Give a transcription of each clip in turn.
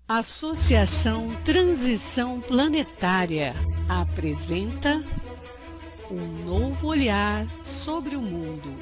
Associação Transição Planetária apresenta um novo olhar sobre o mundo.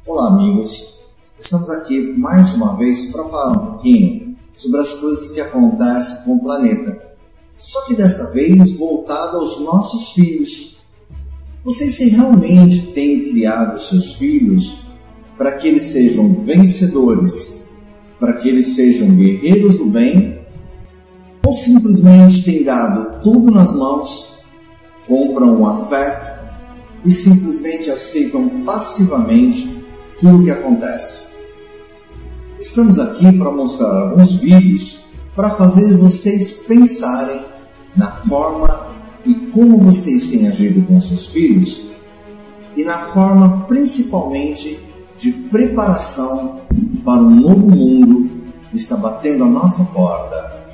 Olá amigos, estamos aqui mais uma vez para falar um pouquinho sobre as coisas que acontecem com o planeta, só que dessa vez voltado aos nossos filhos. Vocês realmente têm criado seus filhos para que eles sejam vencedores, para que eles sejam guerreiros do bem, ou simplesmente têm dado tudo nas mãos, compram um afeto e simplesmente aceitam passivamente tudo o que acontece? Estamos aqui para mostrar alguns vídeos para fazer vocês pensarem na forma e como vocês têm agido com seus filhos e na forma principalmente de preparação para um novo mundo que está batendo a nossa porta.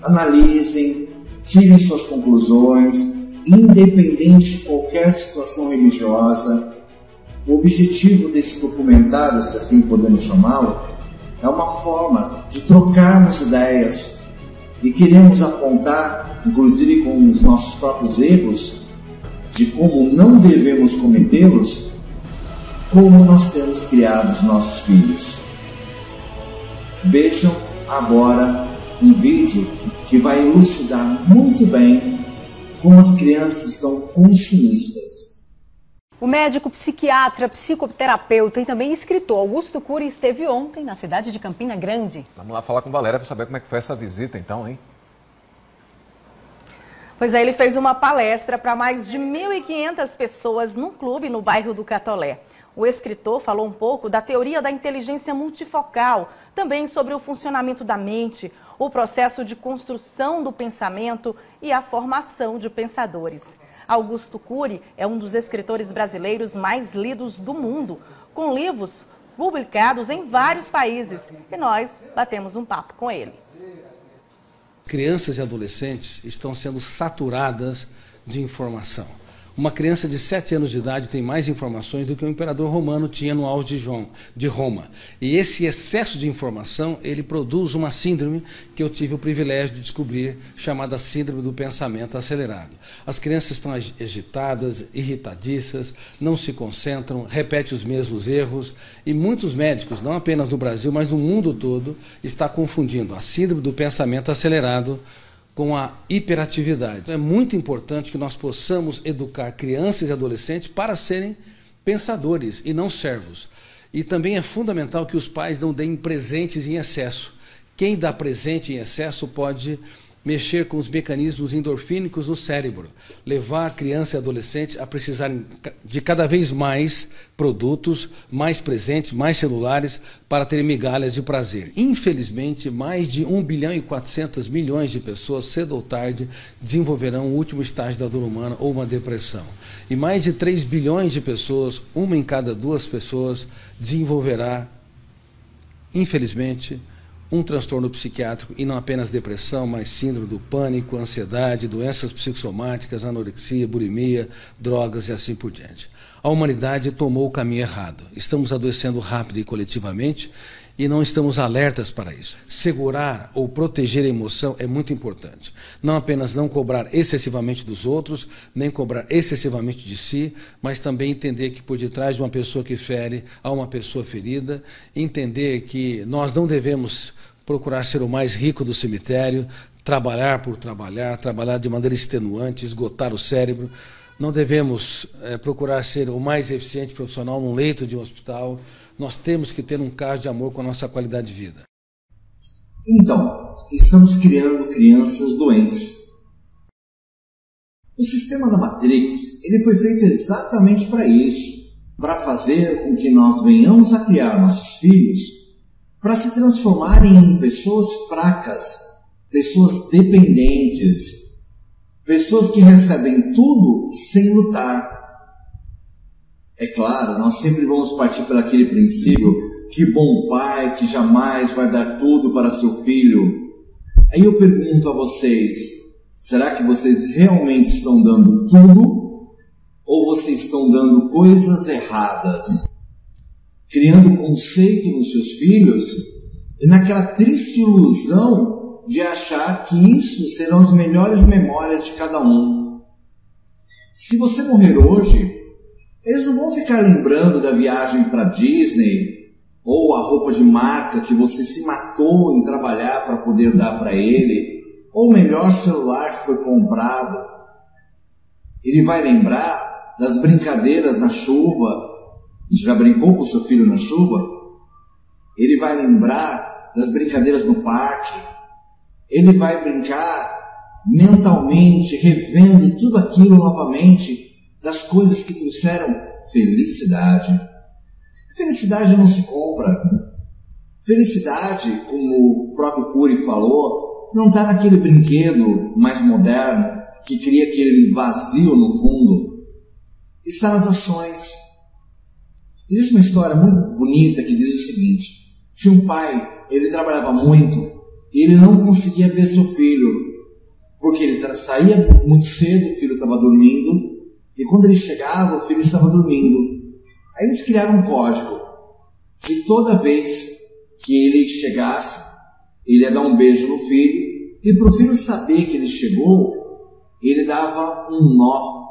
Analisem, tirem suas conclusões, independente de qualquer situação religiosa. O objetivo desse documentário, se assim podemos chamá-lo, é uma forma de trocarmos ideias e queremos apontar, inclusive com os nossos próprios erros, de como não devemos cometê-los, como nós temos criado os nossos filhos. Vejam agora um vídeo que vai elucidar muito bem como as crianças estão consumistas. O médico psiquiatra, psicoterapeuta e também escritor Augusto Cury esteve ontem na cidade de Campina Grande. Vamos lá falar com Valéria para saber como é que foi essa visita então, hein? Pois é, ele fez uma palestra para mais de 1.500 pessoas num clube no bairro do Catolé. O escritor falou um pouco da teoria da inteligência multifocal, também sobre o funcionamento da mente, o processo de construção do pensamento e a formação de pensadores. Augusto Cury é um dos escritores brasileiros mais lidos do mundo, com livros publicados em vários países. E nós batemos um papo com ele. Crianças e adolescentes estão sendo saturadas de informação. Uma criança de 7 anos de idade tem mais informações do que o imperador romano tinha no auge de Roma. E esse excesso de informação, ele produz uma síndrome que eu tive o privilégio de descobrir, chamada síndrome do pensamento acelerado. As crianças estão agitadas, irritadiças, não se concentram, repetem os mesmos erros. E muitos médicos, não apenas no Brasil, mas no mundo todo, estão confundindo a síndrome do pensamento acelerado com a hiperatividade. Então, é muito importante que nós possamos educar crianças e adolescentes para serem pensadores e não servos. E também é fundamental que os pais não deem presentes em excesso. Quem dá presente em excesso pode mexer com os mecanismos endorfínicos no cérebro, levar a criança e adolescente a precisarem de cada vez mais produtos, mais presentes, mais celulares, para ter migalhas de prazer. Infelizmente, mais de 1,4 bilhão de pessoas, cedo ou tarde, desenvolverão o último estágio da dor humana ou uma depressão. E mais de 3 bilhões de pessoas, uma em cada 2 pessoas, desenvolverá, infelizmente, um transtorno psiquiátrico, e não apenas depressão, mas síndrome do pânico, ansiedade, doenças psicossomáticas, anorexia, bulimia, drogas e assim por diante. A humanidade tomou o caminho errado. Estamos adoecendo rápido e coletivamente e não estamos alertas para isso. Segurar ou proteger a emoção é muito importante. Não apenas não cobrar excessivamente dos outros, nem cobrar excessivamente de si, mas também entender que por detrás de uma pessoa que fere, há uma pessoa ferida, entender que nós não devemos procurar ser o mais rico do cemitério, trabalhar por trabalhar, trabalhar de maneira extenuante, esgotar o cérebro. Não devemos procurar ser o mais eficiente profissional num leito de um hospital. Nós temos que ter um caso de amor com a nossa qualidade de vida. Então, estamos criando crianças doentes. O sistema da Matrix, ele foi feito exatamente para isso, para fazer com que nós venhamos a criar nossos filhos para se transformarem em pessoas fracas, pessoas dependentes, pessoas que recebem tudo sem lutar. É claro, nós sempre vamos partir por aquele princípio: que bom pai que jamais vai dar tudo para seu filho. Aí eu pergunto a vocês, será que vocês realmente estão dando tudo? Ou vocês estão dando coisas erradas? Criando conceito nos seus filhos e naquela triste ilusão de achar que isso serão as melhores memórias de cada um. Se você morrer hoje, eles não vão ficar lembrando da viagem para Disney ou a roupa de marca que você se matou em trabalhar para poder dar para ele, ou o melhor celular que foi comprado. Ele vai lembrar das brincadeiras na chuva. Você já brincou com seu filho na chuva? Ele vai lembrar das brincadeiras no parque. Ele vai brincar mentalmente, revendo tudo aquilo novamente, das coisas que trouxeram felicidade. Felicidade não se compra. Felicidade, como o próprio Cury falou, não está naquele brinquedo mais moderno que cria aquele vazio no fundo. Está nas ações. Existe uma história muito bonita que diz o seguinte: tinha um pai, ele trabalhava muito e ele não conseguia ver seu filho, porque ele saía muito cedo, o filho estava dormindo, e quando ele chegava, o filho estava dormindo. Aí eles criaram um código que toda vez que ele chegasse, ele ia dar um beijo no filho, e para o filho saber que ele chegou, ele dava um nó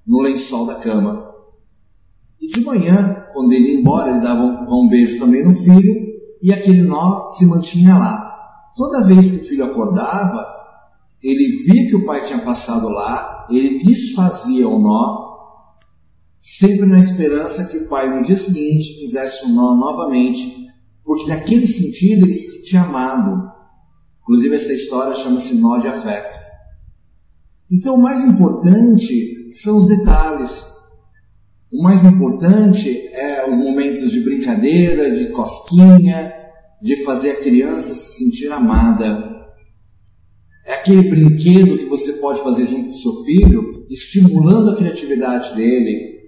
no lençol da cama. E de manhã, quando ele ia embora, ele dava um beijo também no filho, e aquele nó se mantinha lá. Toda vez que o filho acordava, ele via que o pai tinha passado lá, ele desfazia o nó, sempre na esperança que o pai no dia seguinte fizesse o nó novamente, porque naquele sentido ele se sentia amado. Inclusive essa história chama-se nó de afeto. Então o mais importante são os detalhes. O mais importante é os momentos de brincadeira, de cosquinha, de fazer a criança se sentir amada. É aquele brinquedo que você pode fazer junto com o seu filho, estimulando a criatividade dele.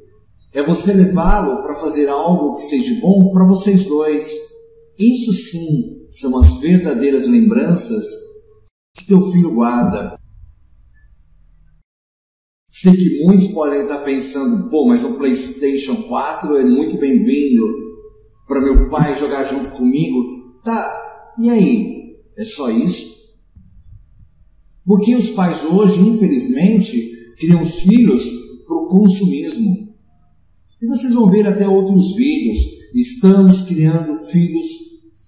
É você levá-lo para fazer algo que seja bom para vocês dois. Isso sim são as verdadeiras lembranças que teu filho guarda. Sei que muitos podem estar pensando: pô, mas o PlayStation 4 é muito bem-vindo para meu pai jogar junto comigo. Tá, e aí? É só isso? Porque os pais hoje, infelizmente, criam os filhos para o consumismo. E vocês vão ver até outros vídeos. Estamos criando filhos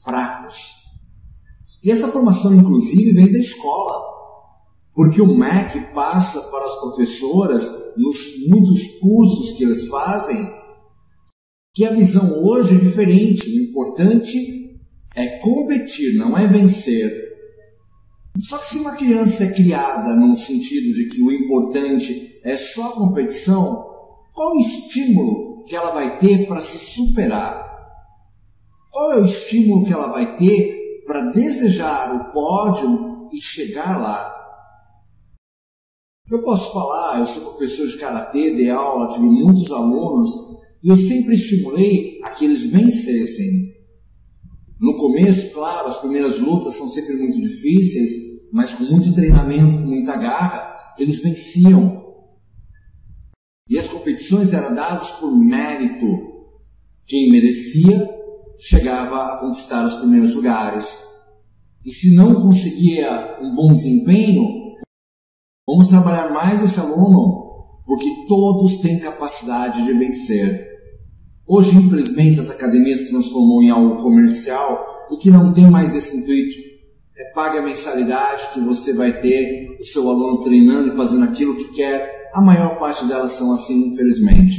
fracos. E essa formação, inclusive, vem da escola. Porque o MEC passa para as professoras, nos muitos cursos que eles fazem, que a visão hoje é diferente. O importante é competir, não é vencer. Só que se uma criança é criada no sentido de que o importante é só a competição, qual o estímulo que ela vai ter para se superar? Qual é o estímulo que ela vai ter para desejar o pódio e chegar lá? Eu posso falar, eu sou professor de karatê, dei aula, tive muitos alunos, e eu sempre estimulei a que eles vencessem. No começo, claro, as primeiras lutas são sempre muito difíceis, mas com muito treinamento, com muita garra, eles venciam. E as competições eram dadas por mérito. Quem merecia chegava a conquistar os primeiros lugares. E se não conseguia um bom desempenho, vamos trabalhar mais esse aluno, porque todos têm capacidade de vencer. Hoje, infelizmente, as academias se transformam em algo comercial e que não tem mais esse intuito. Pague a mensalidade que você vai ter o seu aluno treinando e fazendo aquilo que quer. A maior parte delas são assim, infelizmente.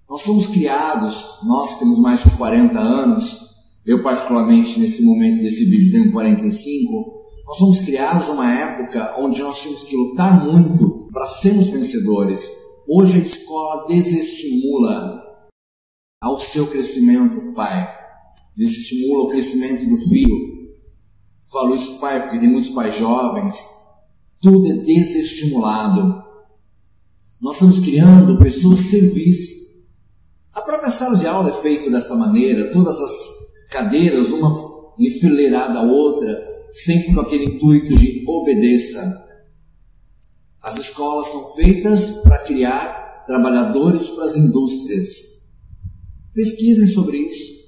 Nós somos criados, nós que temos mais de 40 anos, eu particularmente nesse momento desse vídeo tenho 45, nós somos criados numa época onde nós tínhamos que lutar muito para sermos vencedores. Hoje a escola desestimula ao seu crescimento, pai. Desestimula o crescimento do filho. Falo isso, pai, porque tem muitos pais jovens. Tudo é desestimulado. Nós estamos criando pessoas serviço. própria sala de aula é feita dessa maneira, todas as cadeiras, uma enfileirada à outra, sempre com aquele intuito de obedeça. As escolas são feitas para criar trabalhadores para as indústrias. Pesquisem sobre isso.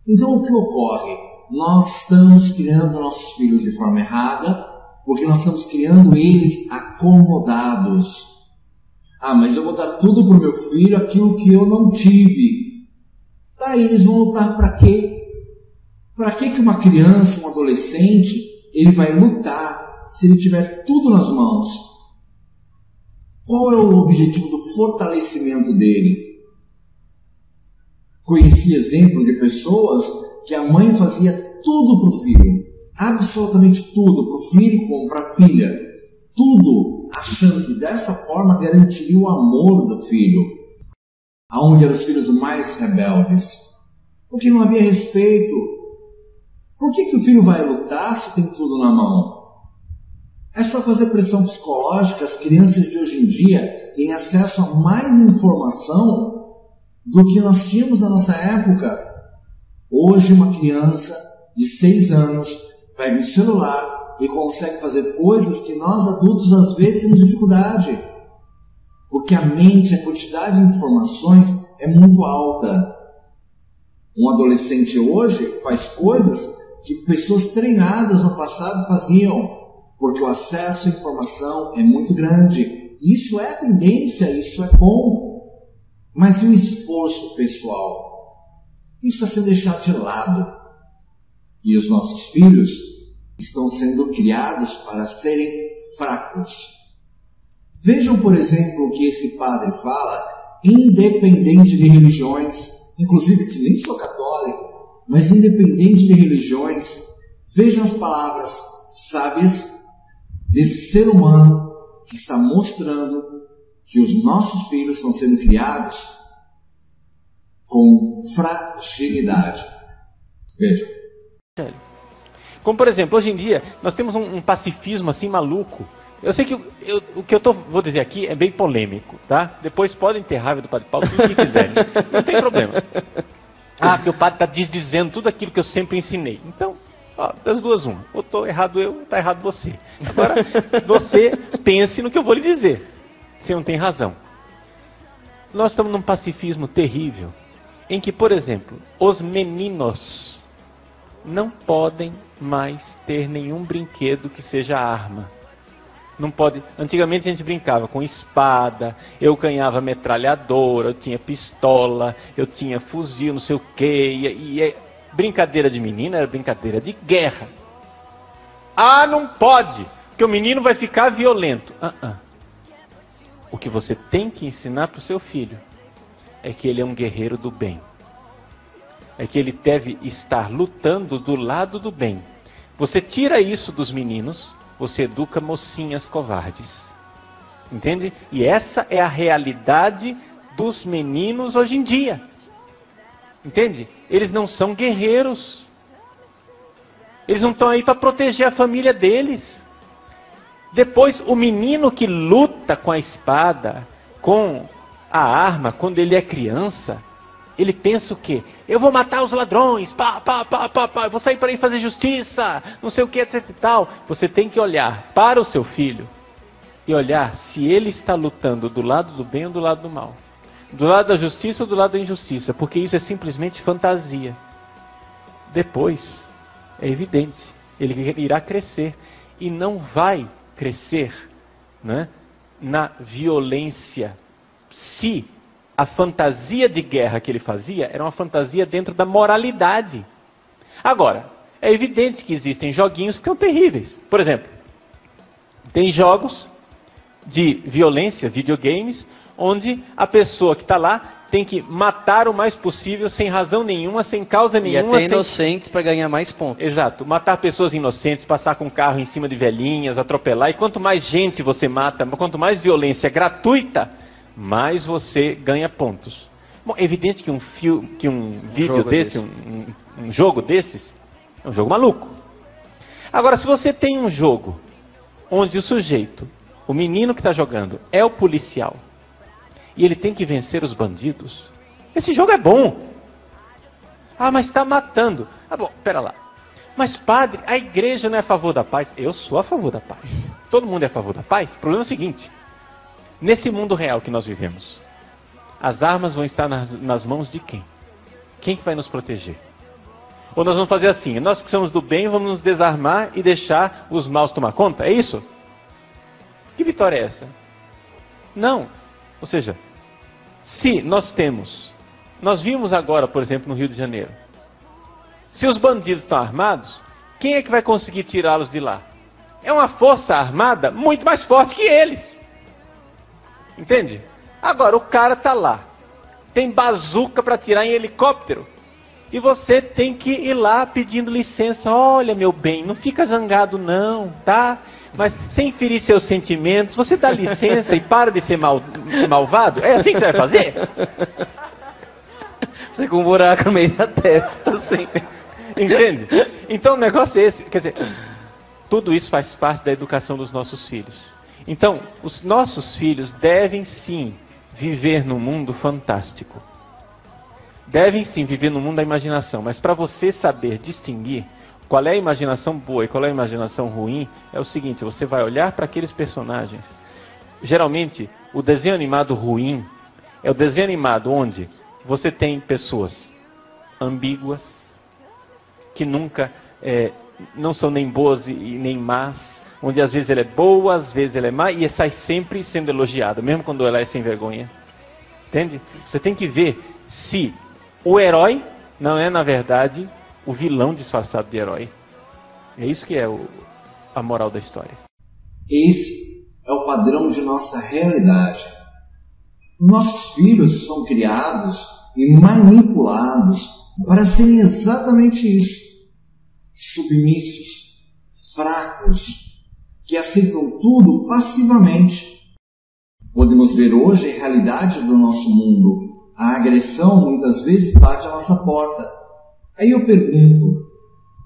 Então o que ocorre? Nós estamos criando nossos filhos de forma errada, porque nós estamos criando eles acomodados. Mas eu vou dar tudo para o meu filho, aquilo que eu não tive. Daí eles vão lutar para quê? Para que uma criança, um adolescente, ele vai lutar se ele tiver tudo nas mãos? Qual é o objetivo do fortalecimento dele? Conheci exemplo de pessoas que a mãe fazia tudo para o filho, absolutamente tudo, para o filho como para a filha, tudo achando que dessa forma garantiria o amor do filho, aonde eram os filhos mais rebeldes, porque não havia respeito. Por que o filho vai lutar se tem tudo na mão? É só fazer pressão psicológica. As crianças de hoje em dia têm acesso a mais informação do que nós tínhamos na nossa época. Hoje uma criança de 6 anos pega um celular e consegue fazer coisas que nós adultos às vezes temos dificuldade. Porque a mente, a quantidade de informações é muito alta. Um adolescente hoje faz coisas que pessoas treinadas no passado faziam, porque o acesso à informação é muito grande. Isso é tendência, isso é bom. Mas e o esforço pessoal? Isso está sendo deixado de lado. E os nossos filhos estão sendo criados para serem fracos. Vejam, por exemplo, o que esse padre fala, independente de religiões, inclusive que nem sou católico, mas independente de religiões, vejam as palavras sábias desse ser humano que está mostrando que os nossos filhos estão sendo criados com fragilidade. Vejam. Como, por exemplo, hoje em dia, nós temos um pacifismo assim maluco. Eu sei que o que eu vou dizer aqui é bem polêmico, tá? Depois podem ter raiva do Padre Paulo, tudo que quiserem. Não tem problema. Porque o padre está desdizendo tudo aquilo que eu sempre ensinei. Então, das duas, uma. Ou estou errado eu, ou está errado você. Agora, você pense no que eu vou lhe dizer. Você não tem razão. Nós estamos num pacifismo terrível, em que, por exemplo, os meninos não podem mais ter nenhum brinquedo que seja arma. Não pode. Antigamente a gente brincava com espada, eu ganhava metralhadora, eu tinha pistola, eu tinha fuzil, não sei o quê. Brincadeira de menina era brincadeira de guerra. Não pode, porque o menino vai ficar violento. O que você tem que ensinar para o seu filho é que ele é um guerreiro do bem. É que ele deve estar lutando do lado do bem. Você tira isso dos meninos, você educa mocinhas covardes. Entende? E essa é a realidade dos meninos hoje em dia. Entende? Eles não são guerreiros. Eles não estão aí para proteger a família deles. Depois, o menino que luta com a espada, com a arma, quando ele é criança, ele pensa o quê? Eu vou matar os ladrões, eu vou sair para ir fazer justiça, não sei o que, etc e tal. Você tem que olhar para o seu filho e olhar se ele está lutando do lado do bem ou do lado do mal. Do lado da justiça ou do lado da injustiça, porque isso é simplesmente fantasia. Depois, é evidente, ele irá crescer e não vai crescer, né, na violência, se a fantasia de guerra que ele fazia era uma fantasia dentro da moralidade. Agora, é evidente que existem joguinhos que são terríveis. Por exemplo, tem jogos de violência, videogames, onde a pessoa que está lá tem que matar o mais possível, sem razão nenhuma, sem causa nenhuma. E até inocentes para ganhar mais pontos. Exato. Matar pessoas inocentes, passar com um carro em cima de velhinhas, atropelar. E quanto mais gente você mata, quanto mais violência gratuita, mais você ganha pontos. Bom, é evidente que um vídeo desse, um jogo desses, é um jogo maluco. Agora, se você tem um jogo onde o sujeito, o menino que está jogando, é o policial, e ele tem que vencer os bandidos, Esse jogo é bom. Ah, mas está matando. Ah, bom, pera lá. Mas padre, a igreja não é a favor da paz? Eu sou a favor da paz. Todo mundo é a favor da paz? O problema é o seguinte. Nesse mundo real que nós vivemos, as armas vão estar nas mãos de quem? Quem que vai nos proteger? Ou nós vamos fazer assim, nós que somos do bem vamos nos desarmar e deixar os maus tomar conta? É isso? Que vitória é essa? Não. Ou seja, se nós vimos agora, por exemplo, no Rio de Janeiro, se os bandidos estão armados, quem é que vai conseguir tirá-los de lá? É uma força armada muito mais forte que eles. Entende? Agora, o cara está lá, tem bazuca para atirar em helicóptero, e você tem que ir lá pedindo licença. Olha, meu bem, não fica zangado não, tá? Mas sem ferir seus sentimentos, você dá licença e para de ser malvado? É assim que você vai fazer? Você com um buraco no meio da testa, assim. Entende? Então o negócio é esse. Quer dizer, tudo isso faz parte da educação dos nossos filhos. Então, os nossos filhos devem sim viver num mundo fantástico. Devem sim viver no mundo da imaginação. Mas para você saber distinguir qual é a imaginação boa e qual é a imaginação ruim, é o seguinte, você vai olhar para aqueles personagens. Geralmente, o desenho animado ruim é o desenho animado onde você tem pessoas ambíguas, que nunca não são nem boas e nem más, onde às vezes ela é boa, às vezes ela é má, e sai sempre sendo elogiada, mesmo quando ela é sem vergonha. Entende? Você tem que ver se o herói não é, na verdade, o vilão disfarçado de herói. É isso que é a moral da história. Esse é o padrão de nossa realidade. Os nossos filhos são criados e manipulados para serem exatamente isso. Submissos, fracos, que aceitam tudo passivamente. Podemos ver hoje a realidade do nosso mundo. A agressão muitas vezes bate à nossa porta. Aí eu pergunto,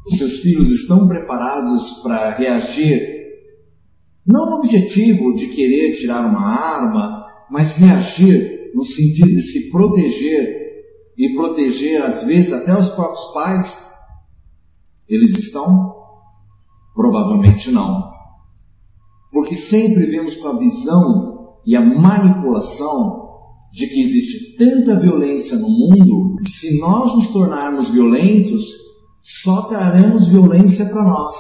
os seus filhos estão preparados para reagir? Não no objetivo de querer tirar uma arma, mas reagir no sentido de se proteger e proteger às vezes até os próprios pais? Eles estão? Provavelmente não. Porque sempre vemos com a visão e a manipulação de que existe tanta violência no mundo que se nós nos tornarmos violentos, só traremos violência para nós.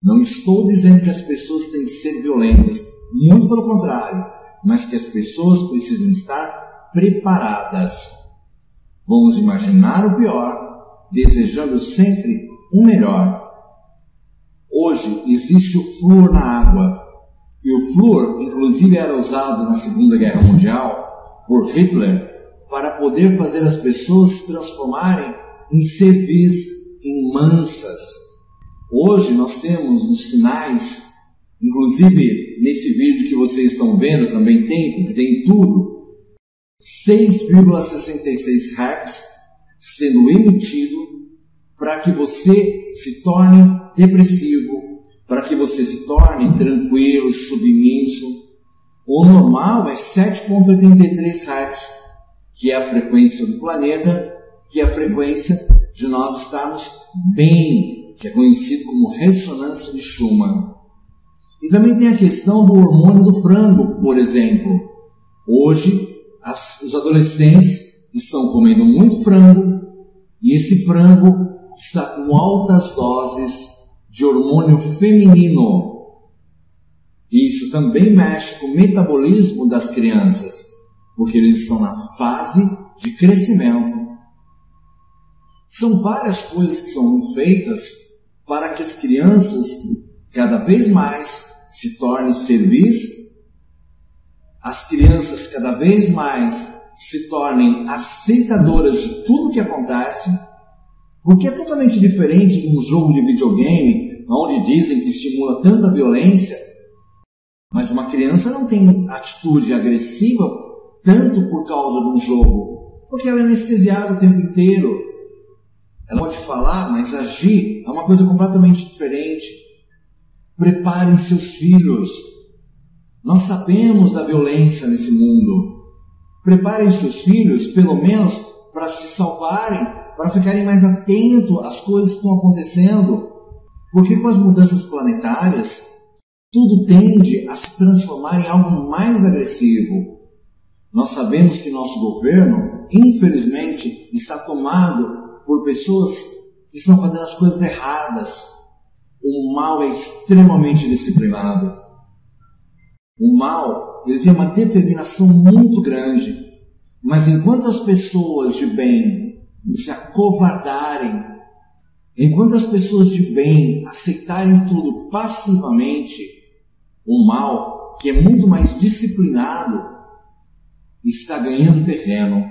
Não estou dizendo que as pessoas têm que ser violentas, muito pelo contrário, mas que as pessoas precisam estar preparadas. Vamos imaginar o pior, desejando sempre o melhor. Hoje existe o flúor na água, e o flúor inclusive era usado na Segunda Guerra Mundial por Hitler para poder fazer as pessoas se transformarem em civis, em mansas. Hoje nós temos os sinais, inclusive nesse vídeo que vocês estão vendo também tem, porque tem tudo, 6,66 Hz sendo emitido para que você se torne depressivo, para que você se torne tranquilo, submisso. O normal é 7,83 Hz, que é a frequência do planeta, que é a frequência de nós estarmos bem, que é conhecido como ressonância de Schumann. E também tem a questão do hormônio do frango, por exemplo. Hoje, os adolescentes estão comendo muito frango, e esse frango está com altas doses de hormônio feminino. E isso também mexe com o metabolismo das crianças, porque eles estão na fase de crescimento. São várias coisas que são feitas para que as crianças cada vez mais se tornem servis, as crianças cada vez mais se tornem aceitadoras de tudo que acontece, porque é totalmente diferente de um jogo de videogame, onde dizem que estimula tanta violência, mas uma criança não tem atitude agressiva tanto por causa de um jogo, porque ela é anestesiada o tempo inteiro. Ela pode falar, mas agir é uma coisa completamente diferente. Preparem seus filhos. Nós sabemos da violência nesse mundo. Preparem seus filhos, pelo menos, para se salvarem, para ficarem mais atentos às coisas que estão acontecendo. Porque com as mudanças planetárias, tudo tende a se transformar em algo mais agressivo. Nós sabemos que nosso governo, infelizmente, está tomado por pessoas que estão fazendo as coisas erradas. O mal é extremamente disciplinado. O mal, ele tem uma determinação muito grande. Mas enquanto as pessoas de bem se acovardarem, enquanto as pessoas de bem aceitarem tudo passivamente, o mal, que é muito mais disciplinado, está ganhando terreno.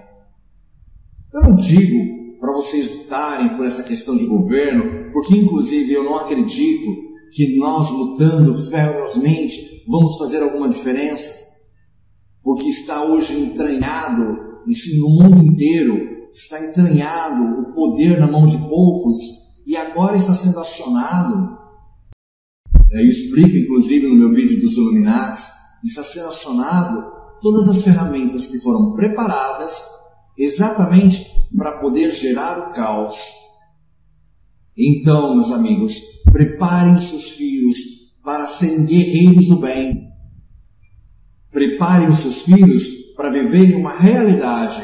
Eu não digo para vocês lutarem por essa questão de governo, porque inclusive eu não acredito que nós lutando ferozmente vamos fazer alguma diferença, porque está hoje entranhado, isso no mundo inteiro, está entranhado o poder na mão de poucos e agora está sendo acionado. Eu explico inclusive no meu vídeo dos Illuminati, está sendo acionado todas as ferramentas que foram preparadas exatamente para poder gerar o caos. Então, meus amigos, preparem seus filhos para serem guerreiros do bem. Preparem os seus filhos para viverem uma realidade.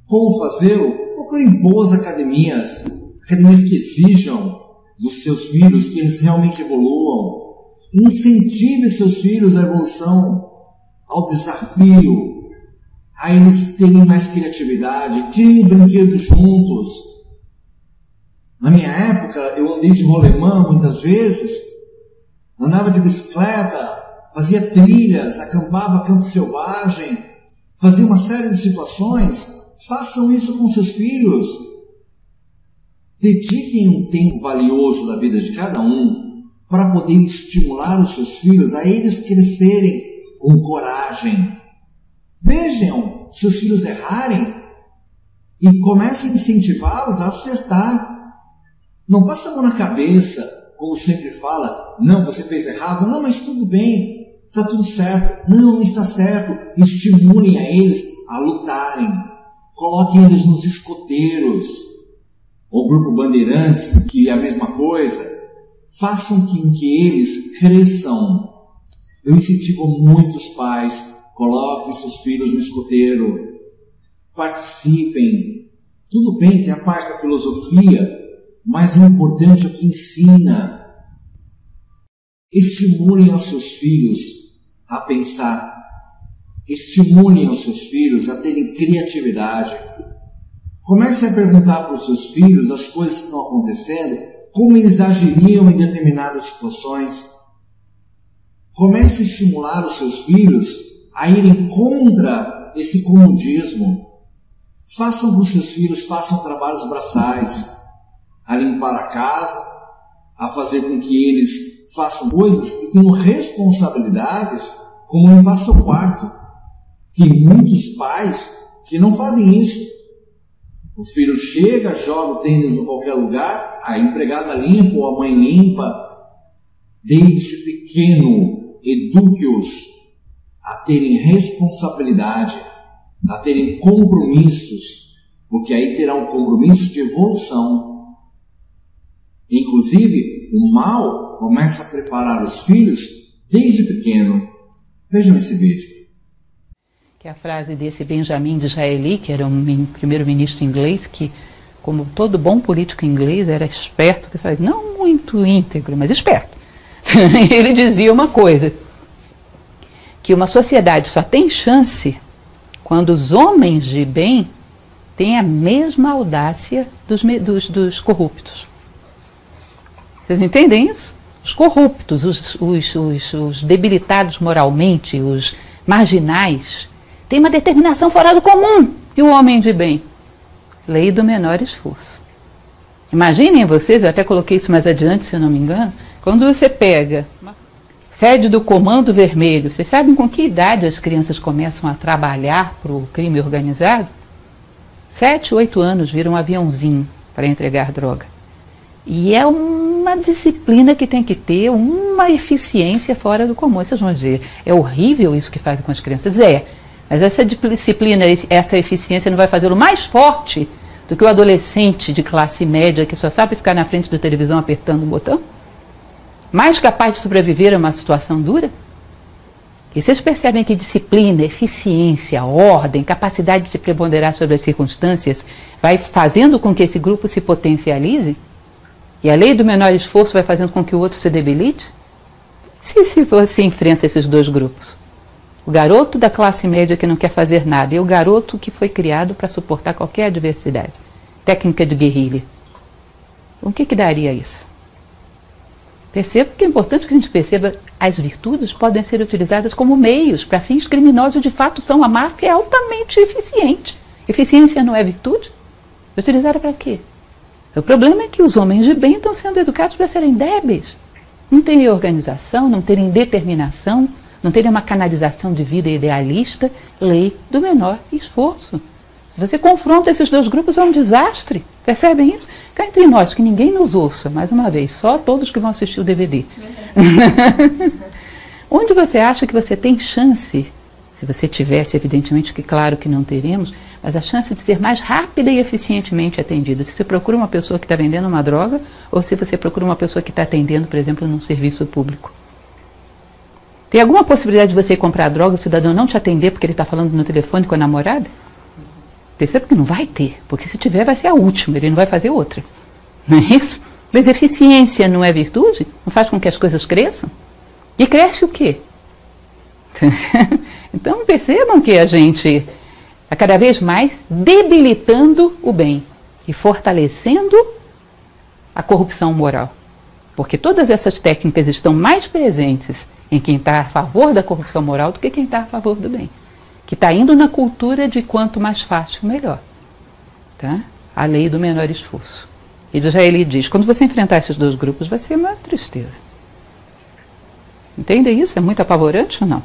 Como fazê-lo? Procurem boas academias, academias que exijam dos seus filhos que eles realmente evoluam. Incentive seus filhos à evolução, ao desafio, a eles terem mais criatividade, criem brinquedos juntos. Na minha época, eu andei de rolemã muitas vezes, andava de bicicleta, fazia trilhas, acampava campo selvagem, fazia uma série de situações. Façam isso com seus filhos. Dediquem um tempo valioso da vida de cada um para poder estimular os seus filhos a eles crescerem com coragem. Vejam seus filhos errarem e comecem a incentivá-los a acertar. Não passa a mão na cabeça, como sempre fala, não, você fez errado, não, mas tudo bem, está tudo certo, não está certo. Estimulem a eles a lutarem, coloquem eles nos escoteiros, o grupo Bandeirantes, que é a mesma coisa. Façam com que eles cresçam. Eu incentivo muitos pais, coloquem seus filhos no escoteiro, participem. Tudo bem, tem a parte da filosofia, mas o importante é o que ensina. Estimulem aos seus filhos a pensar. Estimulem aos seus filhos a terem criatividade. Comece a perguntar para os seus filhos as coisas que estão acontecendo, como eles agiriam em determinadas situações. Comece a estimular os seus filhos a irem contra esse comodismo. Façam com que seus filhos façam trabalhos braçais, a limpar a casa, a fazer com que eles façam coisas que tenham responsabilidades, como limpar seu quarto. Tem muitos pais que não fazem isso. O filho chega, joga o tênis em qualquer lugar, a empregada limpa ou a mãe limpa. Desde pequeno, eduque-os a terem responsabilidade, a terem compromissos, porque aí terá um compromisso de evolução. Inclusive, o mal começa a preparar os filhos desde pequeno. Vejam esse vídeo. Que é a frase desse Benjamin Disraeli, que era um primeiro-ministro inglês, que, como todo bom político inglês, era esperto, não muito íntegro, mas esperto. Ele dizia uma coisa, que uma sociedade só tem chance quando os homens de bem têm a mesma audácia dos corruptos. Vocês entendem isso? Os corruptos, os debilitados moralmente, os marginais, têm uma determinação fora do comum. E o homem de bem? Lei do menor esforço. Imaginem vocês, eu até coloquei isso mais adiante, se eu não me engano, quando você pega sede do Comando Vermelho, vocês sabem com que idade as crianças começam a trabalhar para o crime organizado? 7, 8 anos, viram um aviãozinho para entregar droga. E é uma disciplina que tem que ter uma eficiência fora do comum. Vocês vão dizer, é horrível isso que fazem com as crianças? É, Mas essa disciplina, essa eficiência não vai fazê-lo mais forte do que o adolescente de classe média que só sabe ficar na frente da televisão apertando o botão? Mais capaz de sobreviver a uma situação dura? E vocês percebem que disciplina, eficiência, ordem, capacidade de se preponderar sobre as circunstâncias vai fazendo com que esse grupo se potencialize? E a lei do menor esforço vai fazendo com que o outro se debilite? Se você enfrenta esses dois grupos, o garoto da classe média que não quer fazer nada e o garoto que foi criado para suportar qualquer adversidade, técnica de guerrilha, o que daria isso? Perceba que é importante que a gente perceba as virtudes podem ser utilizadas como meios para fins criminosos, de fato são. A máfia é altamente eficiente. Eficiência não é virtude? É utilizada para quê? O problema é que os homens de bem estão sendo educados para serem débeis. Não terem organização, não terem determinação, não terem uma canalização de vida idealista, lei do menor esforço. Se você confronta esses dois grupos, é um desastre. Percebem isso? Cá entre nós, que ninguém nos ouça, mais uma vez, só todos que vão assistir o DVD. Onde você acha que você tem chance, se você tivesse, evidentemente que claro que não teremos, mas a chance de ser mais rápida e eficientemente atendida? Se você procura uma pessoa que está vendendo uma droga, ou se você procura uma pessoa que está atendendo, por exemplo, num serviço público. Tem alguma possibilidade de você ir comprar droga e o cidadão não te atender porque ele está falando no telefone com a namorada? Perceba que não vai ter, porque se tiver vai ser a última, ele não vai fazer outra. Não é isso? Mas eficiência não é virtude? Não faz com que as coisas cresçam? E cresce o quê? Então percebam que a gente está cada vez mais debilitando o bem e fortalecendo a corrupção moral. Porque todas essas técnicas estão mais presentes em quem está a favor da corrupção moral do que quem está a favor do bem. Que está indo na cultura de quanto mais fácil, melhor. Tá? A lei do menor esforço. E Jaeli diz, quando você enfrentar esses dois grupos, vai ser uma tristeza. Entende isso? É muito apavorante ou não?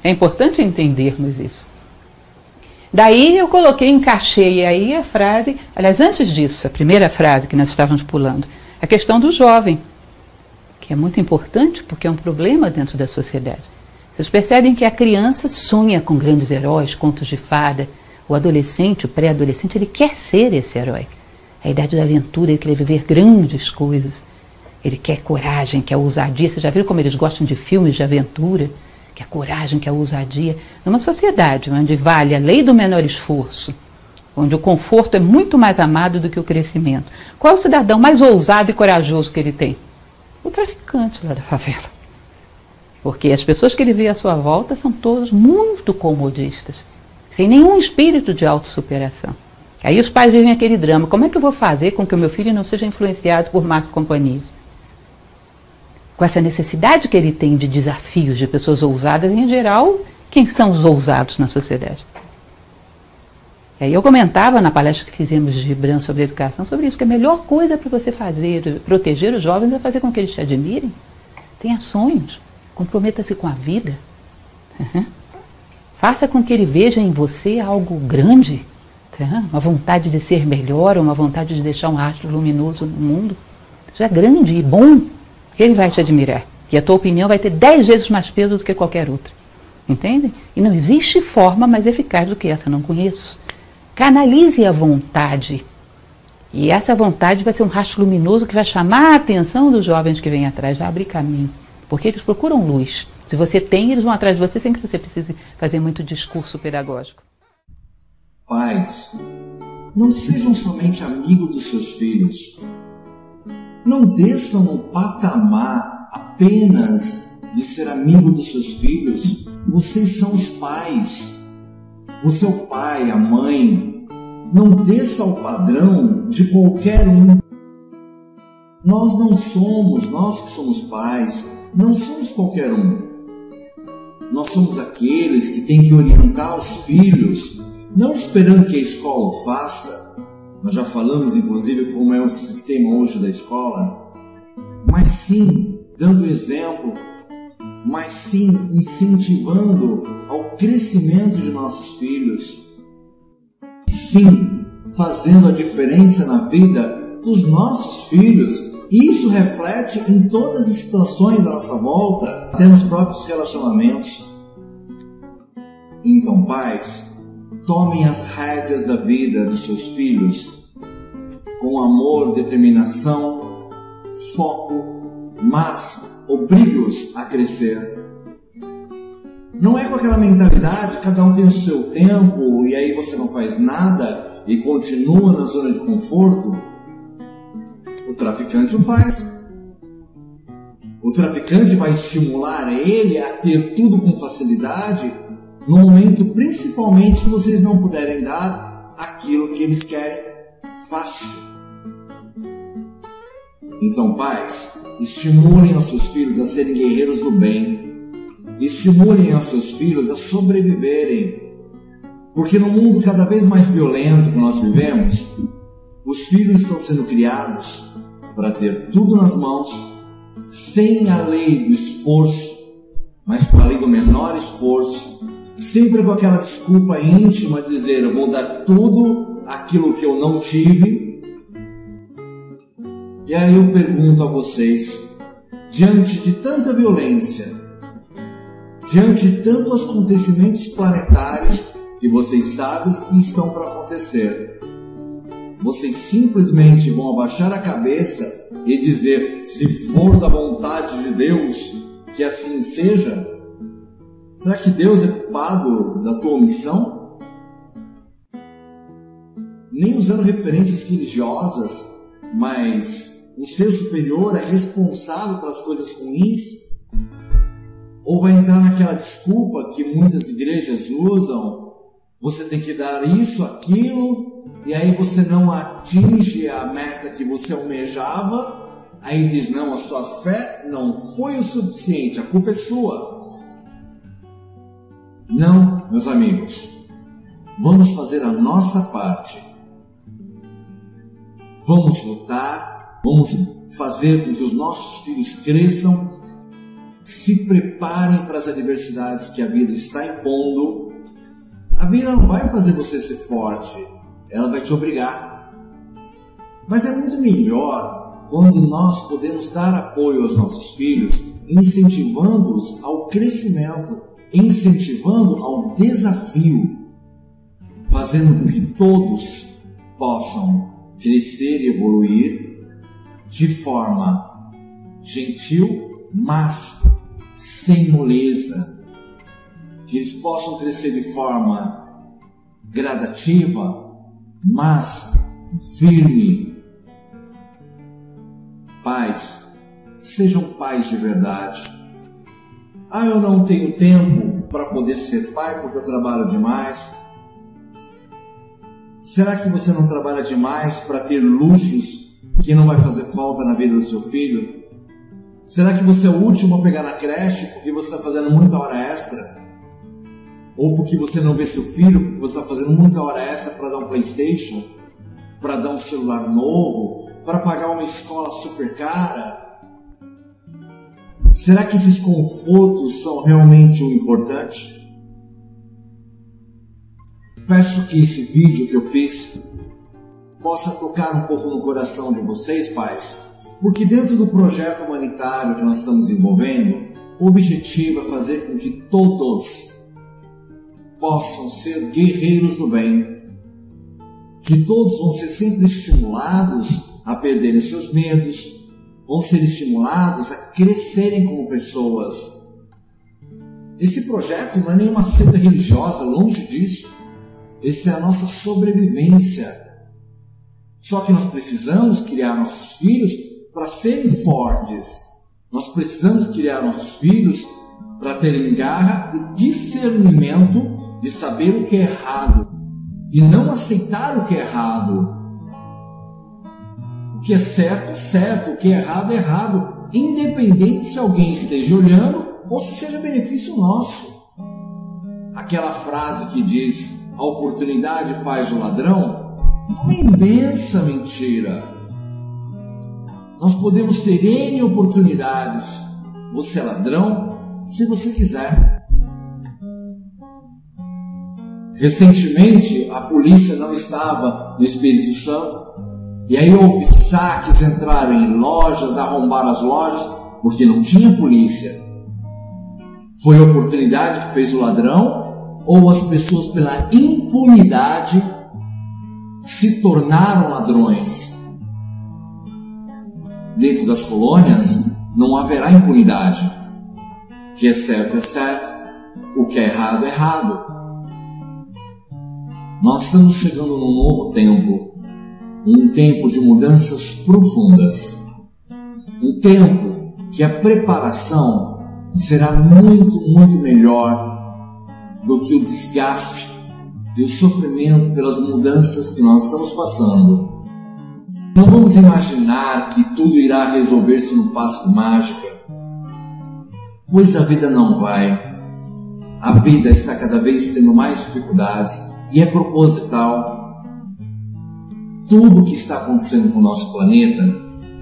É importante entendermos isso. Daí eu encaixei aí a frase, aliás, antes disso, a primeira frase que nós estávamos pulando, a questão do jovem, que é muito importante porque é um problema dentro da sociedade. Vocês percebem que a criança sonha com grandes heróis, contos de fada. O adolescente, o pré-adolescente, ele quer ser esse herói. A idade da aventura, ele quer viver grandes coisas. Ele quer coragem, quer ousadia. Vocês já viram como eles gostam de filmes de aventura? Quer coragem, quer ousadia. Numa sociedade onde vale a lei do menor esforço, onde o conforto é muito mais amado do que o crescimento. Qual é o cidadão mais ousado e corajoso que ele tem? O traficante lá da favela. Porque as pessoas que ele vê à sua volta são todos muito comodistas, sem nenhum espírito de autossuperação. Aí os pais vivem aquele drama, como é que eu vou fazer com que o meu filho não seja influenciado por más companhias? Com essa necessidade que ele tem de desafios, de pessoas ousadas, e em geral, quem são os ousados na sociedade? E aí eu comentava na palestra que fizemos de Gibran sobre educação, sobre isso, que a melhor coisa para você fazer, proteger os jovens, é fazer com que eles te admirem. Tenha sonhos. Comprometa-se com a vida. Faça com que ele veja em você algo grande, uma vontade de ser melhor, uma vontade de deixar um rastro luminoso no mundo. Isso é grande e bom, ele vai te admirar. E a tua opinião vai ter 10 vezes mais peso do que qualquer outra. Entendem? E não existe forma mais eficaz do que essa, não conheço. Canalize a vontade. E essa vontade vai ser um rastro luminoso que vai chamar a atenção dos jovens que vêm atrás, vai abrir caminho. Porque eles procuram luz. Se você tem, eles vão atrás de você sem que você precise fazer muito discurso pedagógico. Pais, não sejam somente amigos dos seus filhos. Não desçam no patamar apenas de ser amigo dos seus filhos. Vocês são os pais. Você é o pai, a mãe. Não desça ao padrão de qualquer um. Nós não somos, nós que somos pais, não somos qualquer um. Nós somos aqueles que têm que orientar os filhos, não esperando que a escola o faça. Nós já falamos, inclusive, como é o sistema hoje da escola. Mas sim, dando exemplo, mas sim, incentivando ao crescimento de nossos filhos. Sim, fazendo a diferença na vida dos nossos filhos. E isso reflete em todas as situações à nossa volta, até nos próprios relacionamentos. Então, pais, tomem as rédeas da vida dos seus filhos com amor, determinação, foco, mas obrigue-os a crescer. Não é com aquela mentalidade, cada um tem o seu tempo e aí você não faz nada e continua na zona de conforto. O traficante o faz. O traficante vai estimular ele a ter tudo com facilidade no momento principalmente que vocês não puderem dar aquilo que eles querem fácil. Então, pais, estimulem os seus filhos a serem guerreiros do bem. Estimulem os seus filhos a sobreviverem. Porque no mundo cada vez mais violento que nós vivemos, os filhos estão sendo criados para ter tudo nas mãos, sem a lei do esforço, mas com a lei do menor esforço, sempre com aquela desculpa íntima de dizer: eu vou dar tudo aquilo que eu não tive. E aí eu pergunto a vocês, diante de tanta violência, diante de tantos acontecimentos planetários que vocês sabem que estão para acontecer, vocês simplesmente vão abaixar a cabeça e dizer: se for da vontade de Deus, que assim seja? Será que Deus é culpado da tua omissão? Nem usando referências religiosas, mas o ser superior é responsável pelas coisas ruins? Ou vai entrar naquela desculpa que muitas igrejas usam: você tem que dar isso, aquilo, e aí você não atinge a meta que você almejava, aí diz: não, a sua fé não foi o suficiente, a culpa é sua. Não, meus amigos, vamos fazer a nossa parte. Vamos lutar, vamos fazer com que os nossos filhos cresçam, se preparem para as adversidades que a vida está impondo. A vida não vai fazer você ser forte, ela vai te obrigar. Mas é muito melhor quando nós podemos dar apoio aos nossos filhos, incentivando-os ao crescimento, incentivando ao desafio, fazendo com que todos possam crescer e evoluir de forma gentil, mas sem moleza. Que eles possam crescer de forma gradativa, mas firme. Pais, sejam pais de verdade. Ah, eu não tenho tempo para poder ser pai porque eu trabalho demais. Será que você não trabalha demais para ter luxos que não vai fazer falta na vida do seu filho? Será que você é o último a pegar na creche porque você está fazendo muita hora extra? Ou porque você não vê seu filho porque você está fazendo muita hora extra para dar um PlayStation, para dar um celular novo, para pagar uma escola super cara? Será que esses confortos são realmente o importante? Peço que esse vídeo que eu fiz possa tocar um pouco no coração de vocês, pais, porque dentro do projeto humanitário que nós estamos envolvendo, o objetivo é fazer com que todos possam ser guerreiros do bem, que todos vão ser sempre estimulados a perderem seus medos, vão ser estimulados a crescerem como pessoas. Esse projeto não é nenhuma seita religiosa, longe disso. Essa é a nossa sobrevivência. Só que nós precisamos criar nossos filhos para serem fortes. Nós precisamos criar nossos filhos para terem garra e discernimento de saber o que é errado e não aceitar o que é errado. O que é certo, o que é errado, independente se alguém esteja olhando ou se seja benefício nosso. Aquela frase que diz: a oportunidade faz o ladrão, é uma imensa mentira. Nós podemos ter N oportunidades. Você é ladrão se você quiser. Recentemente, a polícia não estava no Espírito Santo, e aí houve saques, entraram em lojas, arrombaram as lojas, porque não tinha polícia. Foi a oportunidade que fez o ladrão? ou as pessoas pela impunidade se tornaram ladrões. Dentro das colônias não haverá impunidade. O que é certo é certo, o que é errado é errado. Nós estamos chegando num novo tempo, um tempo de mudanças profundas, um tempo que a preparação será muito melhor do que o desgaste e o sofrimento pelas mudanças que nós estamos passando. Não vamos imaginar que tudo irá resolver-se num passe de mágica, pois a vida não vai. A vida está cada vez tendo mais dificuldades e é proposital. Tudo o que está acontecendo com o nosso planeta,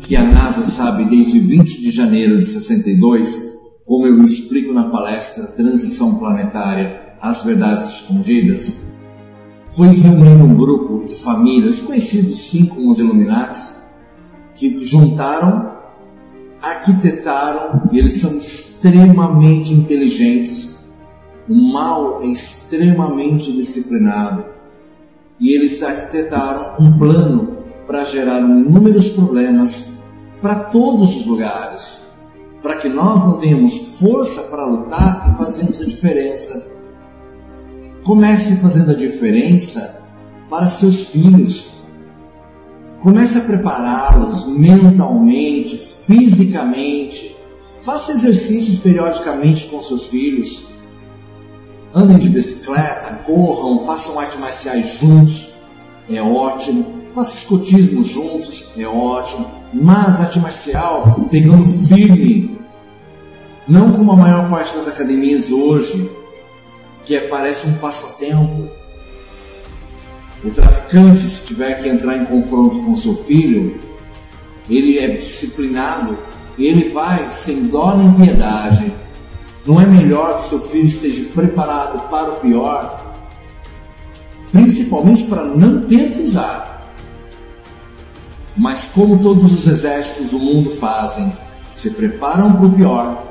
que a NASA sabe desde 20 de janeiro de 62, como eu explico na palestra Transição Planetária, As Verdades Escondidas, foi reunir um grupo de famílias conhecidos sim como os Illuminatis, que juntaram, arquitetaram, e eles são extremamente inteligentes. O mal é extremamente disciplinado, e eles arquitetaram um plano para gerar inúmeros problemas para todos os lugares, para que nós não tenhamos força para lutar e fazermos a diferença. Comece fazendo a diferença para seus filhos. Comece a prepará-los mentalmente, fisicamente. Faça exercícios periodicamente com seus filhos. Andem de bicicleta, corram, façam artes marciais juntos. É ótimo. Faça escotismo juntos. É ótimo. Mas arte marcial pegando firme. Não como a maior parte das academias hoje, que parece um passatempo. O traficante, se tiver que entrar em confronto com seu filho, ele é disciplinado e ele vai sem dó nem piedade. Não é melhor que seu filho esteja preparado para o pior, principalmente para não ter que usar. Mas como todos os exércitos do mundo fazem, se preparam para o pior,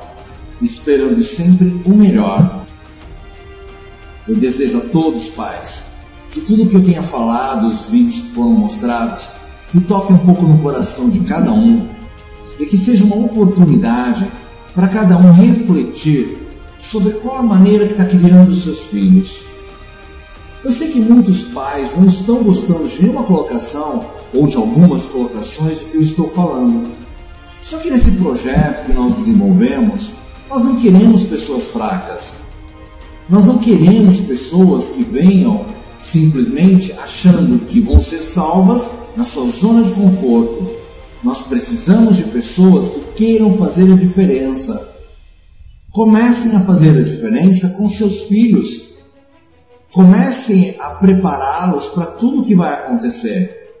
esperando sempre o melhor. Eu desejo a todos, pais, que tudo que eu tenha falado, os vídeos que foram mostrados, que toque um pouco no coração de cada um e que seja uma oportunidade para cada um refletir sobre qual a maneira que está criando os seus filhos. Eu sei que muitos pais não estão gostando de nenhuma colocação ou de algumas colocações do que eu estou falando. Só que nesse projeto que nós desenvolvemos, nós não queremos pessoas fracas. Nós não queremos pessoas que venham simplesmente achando que vão ser salvas na sua zona de conforto. Nós precisamos de pessoas que queiram fazer a diferença. Comecem a fazer a diferença com seus filhos. Comecem a prepará-los para tudo o que vai acontecer.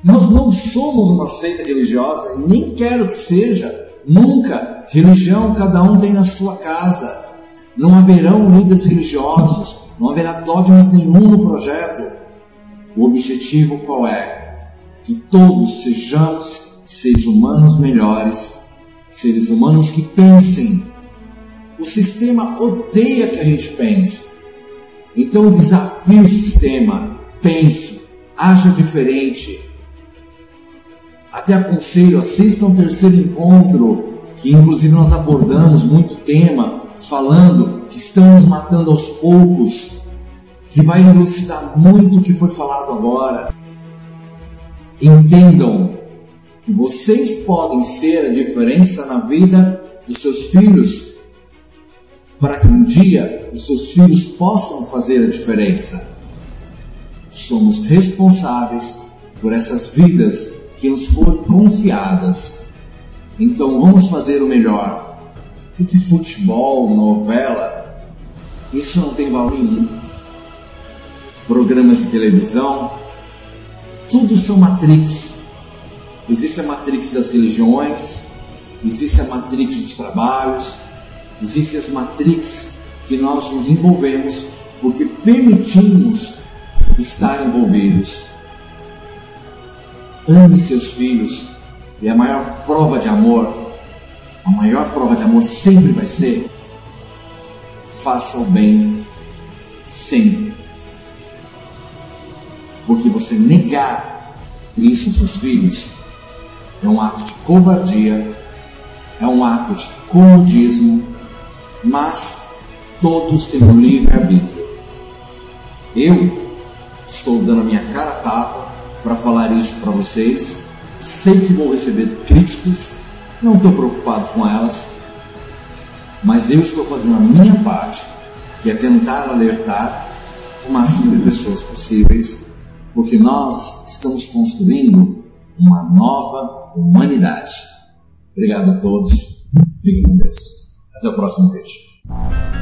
Nós não somos uma seita religiosa, nem quero que seja, nunca. Religião cada um tem na sua casa. Não haverão líderes religiosos, não haverá dogmas nenhum no projeto. O objetivo qual é? Que todos sejamos seres humanos melhores, seres humanos que pensem. O sistema odeia que a gente pense. Então desafie o sistema, pense, haja diferente. Até aconselho, assistam ao terceiro encontro, que inclusive nós abordamos muito tema, falando que estamos matando aos poucos, que vai elucidar muito o que foi falado agora. Entendam que vocês podem ser a diferença na vida dos seus filhos, para que um dia os seus filhos possam fazer a diferença. Somos responsáveis por essas vidas que nos foram confiadas. Então vamos fazer o melhor. Porque futebol, novela, isso não tem valor nenhum. Programas de televisão, tudo são matrix. Existe a matrix das religiões, existe a matrix dos trabalhos, existe as matrix que nós nos envolvemos porque permitimos estar envolvidos. Ame seus filhos, e a maior prova de amor, a maior prova de amor sempre vai ser: faça o bem, Sim. Porque você negar isso aos seus filhos é um ato de covardia, é um ato de comodismo, mas todos têm um livre-arbítrio. Eu estou dando a minha cara a tapa para falar isso para vocês. Sei que vou receber críticas, não estou preocupado com elas, mas eu estou fazendo a minha parte, que é tentar alertar o máximo de pessoas possíveis, porque nós estamos construindo uma nova humanidade. Obrigado a todos, fiquem com Deus. Até o próximo vídeo.